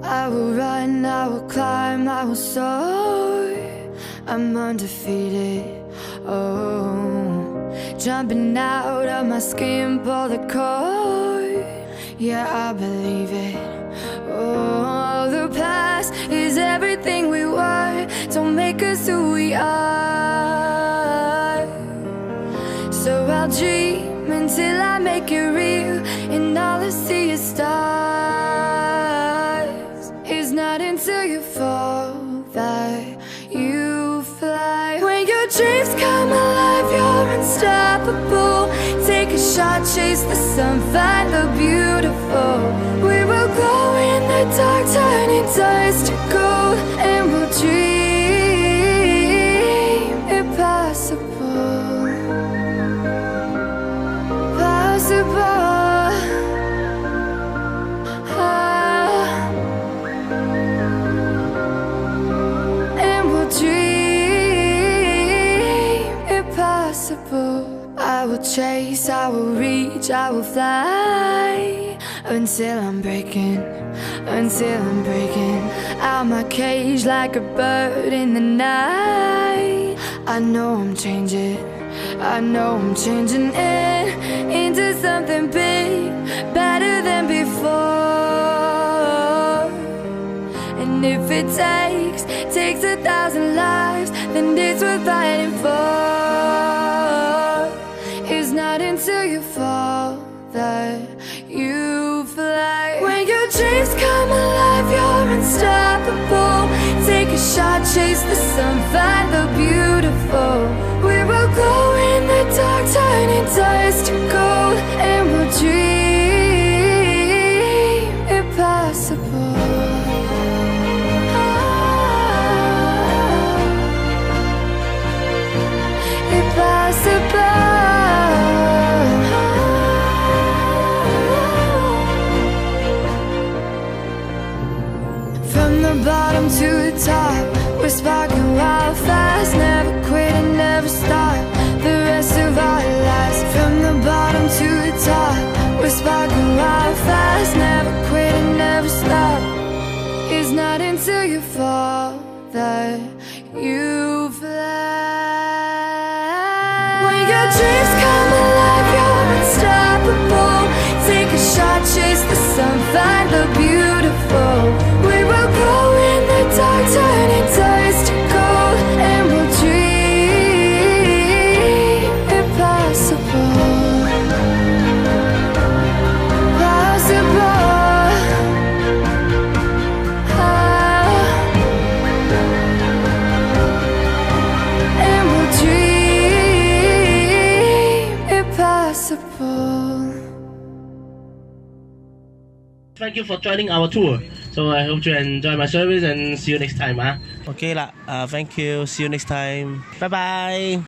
I will run, I will climb, I will soar. I'm undefeated, oh. Jumping out of my skin, pull the cord. Yeah, I believe it. Oh, the past is everything we were. Don't make us who we are. So I'll dream until I make it real, and all I see is stars. It's not until you fall that you fly. When your dreams come alive, you're unstoppable. Take a shot, chase the sun, find the beautiful. We will glow in the dark, turning dust to gold, and we'll dream impossible. Possible. And we'll dream impossible. I will chase, I will reach, I will fly until I'm breaking out my cage like a bird in the night. I know I'm changing it into something big, better than before. And if it takes 1,000 lives, then it's worth fighting for. It's not until you fall that you fly. When your dreams come alive, you're unstoppable. Take a shot, chase the sun, find the beautiful. We will glow in the dark, turning dust to gold, and we'll dream impossible. Impossible. From the bottom to the top, we're sparking wild fast. Never quit and never stop the rest of our lives. From the bottom to the top, we're sparking wild fast. Never quit and never stop. It's not until you fall that you fly. When your dreams come alive, you're unstoppable. Take a shot, chase the sun, find the beautiful. We will glow in the dark, turning dust to gold, and we'll dream impossible. Possible. And we'll dream impossible. Thank you for joining our tour. So I hope you enjoy my service and see you next time. Okay lah. Thank you. See you next time. Bye bye.